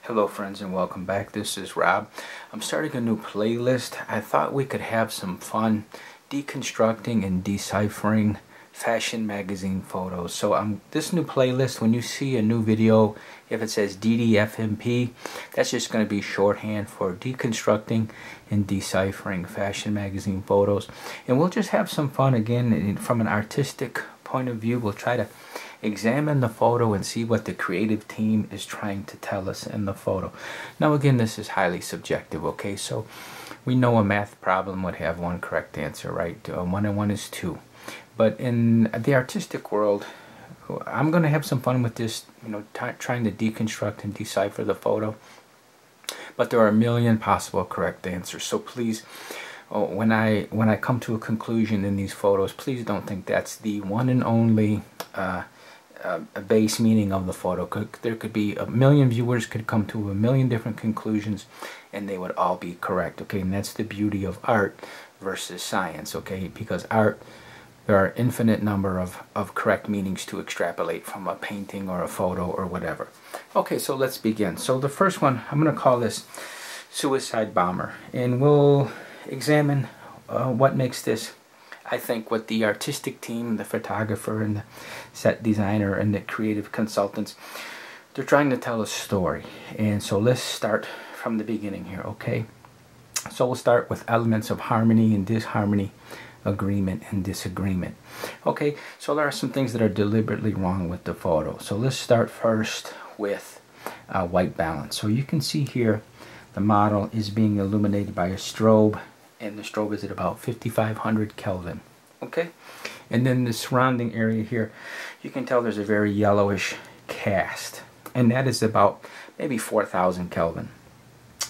Hello friends and welcome back. This is Rob. I'm starting a new playlist. I thought we could have some fun deconstructing and deciphering fashion magazine photos. So this new playlist, when you see a new video, if it says DDFMP, that's just going to be shorthand for deconstructing and deciphering fashion magazine photos. And we'll just have some fun again from an artistic point of view. We'll try to examine the photo and see what the creative team is trying to tell us in the photo. Now again, this is highly subjective, okay? So we know a math problem would have one correct answer, right? 1 and 1 is 2. But in the artistic world, I'm going to have some fun with this, trying to deconstruct and decipher the photo. But there are a million possible correct answers. So please, when I come to a conclusion in these photos, please don't think that's the one and only a base meaning of the photo. There could be a million viewers could come to a million different conclusions and they would all be correct, okay? And that's the beauty of art versus science, okay? Because art, there are infinite number of correct meanings to extrapolate from a painting or a photo or whatever. Okay, so let's begin. So the first one, I'm going to call this Suicide Bomber, and we'll examine what makes this, I think, what the artistic team, the photographer and the set designer and the creative consultants, they're trying to tell a story. And so let's start from the beginning here, okay? So we'll start with elements of harmony and disharmony, agreement and disagreement. Okay, so there are some things that are deliberately wrong with the photo. So let's start first with white balance. So you can see here the model is being illuminated by a strobe, and the strobe is at about 5500 Kelvin. Okay, and then the surrounding area here, you can tell there's a very yellowish cast, and that is about maybe 4000 Kelvin.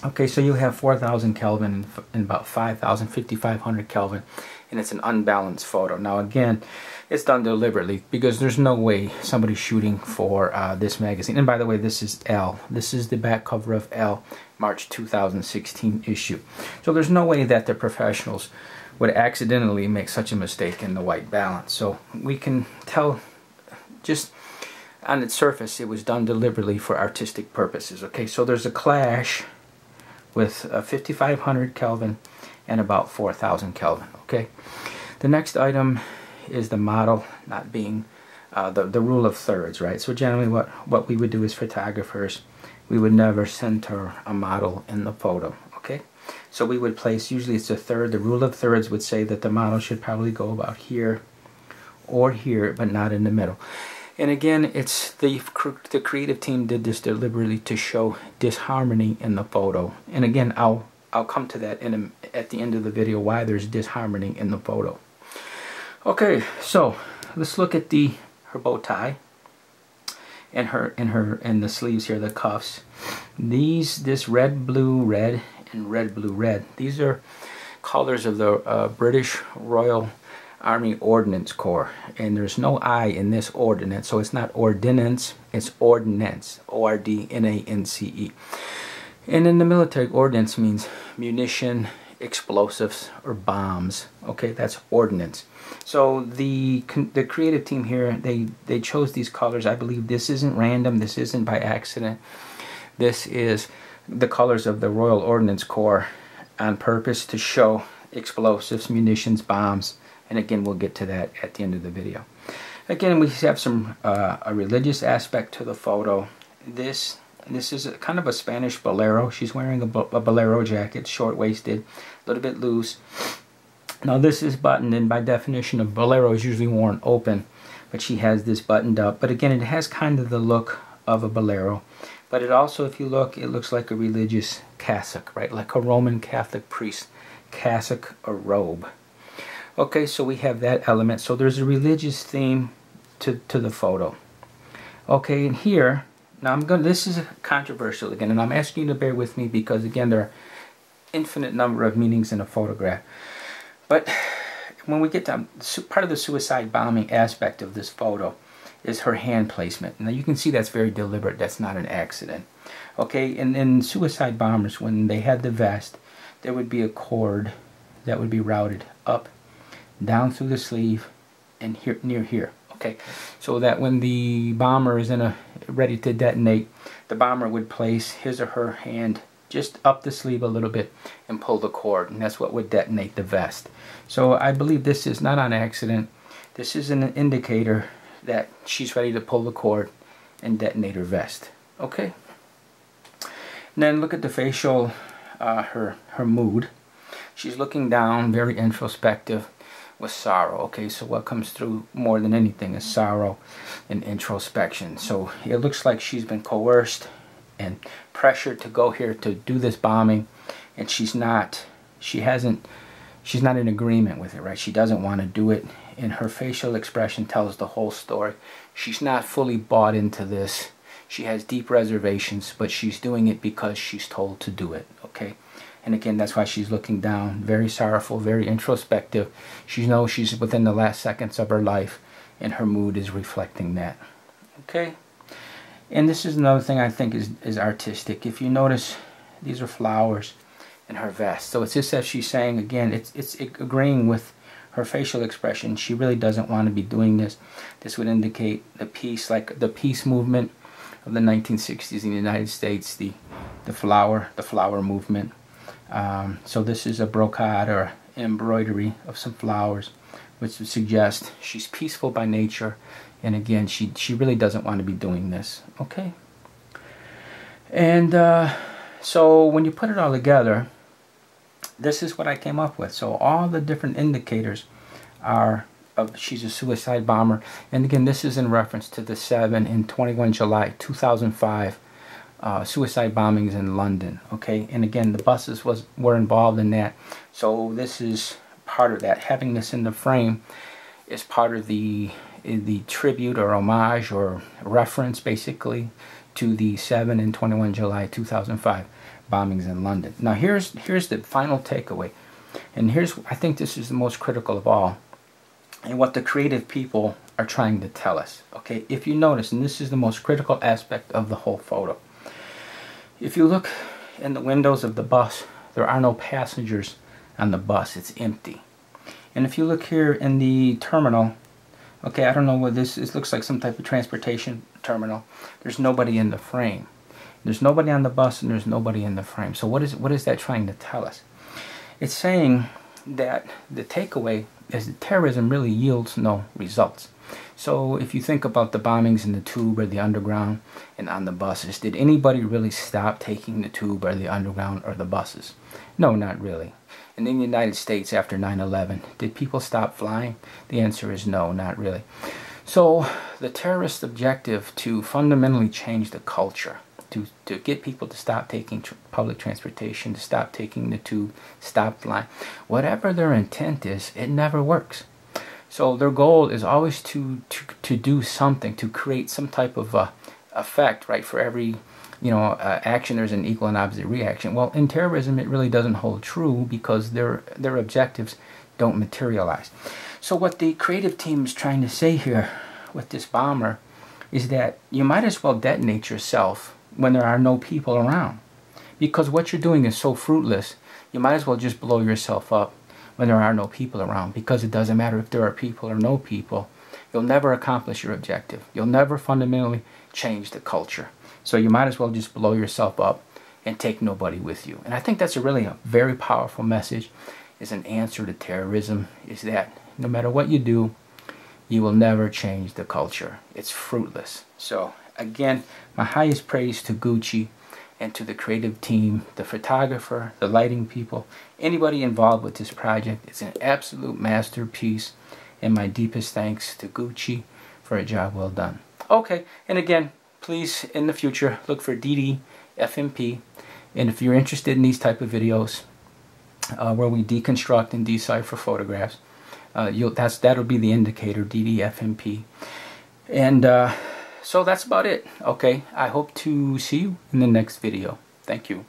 Okay, so you have 4000 Kelvin and about 5500 Kelvin, and it's an unbalanced photo. Now again, it's done deliberately because there's no way somebody's shooting for this magazine. And by the way, this is L. This is the back cover of L, March 2016 issue. So there's no way that the professionals would accidentally make such a mistake in the white balance. So we can tell just on its surface it was done deliberately for artistic purposes. Okay, so there's a clash with 5500 Kelvin and about 4000 Kelvin. Okay, the next item is the model not being the rule of thirds, right? So generally what we would do as photographers, we would never center a model in the photo, okay? So we would place, usually it's a third. The rule of thirds would say that the model should probably go about here or here, but not in the middle. And again, it's the creative team did this deliberately to show disharmony in the photo. And again, I'll come to that at the end of the video, why there's disharmony in the photo. Okay, so let's look at her bow tie and the sleeves here, the cuffs. This red, blue, red, and red, blue, red. These are colors of the British Royal Army Ordnance Corps, and there's no I in this ordnance, so it's not ordinance, it's ordnance, O-R-D-N-A-N-C-E. And in the military, ordnance means munition, explosives, or bombs. Okay, that's ordnance. So the creative team here, they chose these colors. I believe this isn't random, this isn't by accident. This is the colors of the Royal Ordnance Corps on purpose to show explosives, munitions, bombs. And again, we'll get to that at the end of the video. Again, we have some a religious aspect to the photo. This is kind of a Spanish bolero. She's wearing a bolero jacket, short-waisted, a little bit loose. Now this is buttoned, and by definition a bolero is usually worn open, but she has this buttoned up. But again, it has kind of the look of a bolero. But it also, if you look, it looks like a religious cassock, right? Like a Roman Catholic priest cassock or robe. Okay, so we have that element. So there's a religious theme to the photo. Okay, and here, now this is controversial again, and I'm asking you to bear with me because again, there are infinite number of meanings in a photograph. But when we get to part of the suicide bombing aspect of this photo is her hand placement. Now you can see that's very deliberate, that's not an accident. Okay, and in suicide bombers, when they had the vest, there would be a cord that would be routed up, down through the sleeve, and here near here. Okay, so that when the bomber is ready to detonate, the bomber would place his or her hand just up the sleeve a little bit and pull the cord, and that's what would detonate the vest. So I believe this is not on accident. This is an indicator that she's ready to pull the cord and detonate her vest. Okay. And then look at the facial, her mood. She's looking down, very introspective with sorrow. Okay, so what comes through more than anything is sorrow and introspection. So it looks like she's been coerced and pressured to go here to do this bombing, and she's not in agreement with it, right? She doesn't want to do it, and her facial expression tells the whole story. She's not fully bought into this. She has deep reservations, but she's doing it because she's told to do it, okay? And again, that's why she's looking down, very sorrowful, very introspective. She knows she's within the last seconds of her life, and her mood is reflecting that, okay? And this is another thing I think is artistic. If you notice, these are flowers in her vest. So it's just as she's saying, again, it's agreeing with her facial expression. She really doesn't want to be doing this. This would indicate the peace, like the peace movement of the 1960s in the United States, the flower movement. So this is a brocade or embroidery of some flowers, which would suggest she's peaceful by nature. And again, she really doesn't want to be doing this, okay? And so when you put it all together, this is what I came up with. So all the different indicators are of she's a suicide bomber. And again, this is in reference to the 7 and 21 July 2005 suicide bombings in London, okay? And again, the buses were involved in that. So this is part of that. Having this in the frame is part of the tribute or homage or reference, basically, to the 7 and 21 July 2005 bombings in London. Now here's the final takeaway, and I think this is the most critical of all, and what the creative people are trying to tell us, okay? If you notice, and this is the most critical aspect of the whole photo, if you look in the windows of the bus, there are no passengers on the bus. It's empty. And if you look here in the terminal, okay, I don't know what this is. It looks like some type of transportation terminal. There's nobody in the frame. There's nobody on the bus, and there's nobody in the frame. So what is that trying to tell us? It's saying that the takeaway is that terrorism really yields no results. So if you think about the bombings in the tube or the underground and on the buses, did anybody really stop taking the tube or the underground or the buses? No, not really. And in the United States after 9/11, did people stop flying? The answer is no, not really. So the terrorist objective to fundamentally change the culture, to get people to stop taking public transportation, to stop taking the tube, stop flying, whatever their intent is, it never works. So their goal is always to do something, to create some type of effect, right? For every action, there's an equal and opposite reaction. Well, in terrorism, it really doesn't hold true because their objectives don't materialize. So what the creative team is trying to say here with this bomber is that you might as well detonate yourself when there are no people around, because what you're doing is so fruitless. You might as well just blow yourself up when there are no people around, because it doesn't matter if there are people or no people. You'll never accomplish your objective. You'll never fundamentally change the culture. So you might as well just blow yourself up and take nobody with you. And I think that's a very powerful message, is an answer to terrorism, is that no matter what you do, you will never change the culture. It's fruitless. So again, my highest praise to Gucci and to the creative team, the photographer, the lighting people, anybody involved with this project. It's an absolute masterpiece, and my deepest thanks to Gucci for a job well done. Okay, and again, please, in the future, look for DDFMP, and if you're interested in these type of videos where we deconstruct and decipher photographs, that'll be the indicator, DDFMP. And so that's about it. Okay, I hope to see you in the next video. Thank you.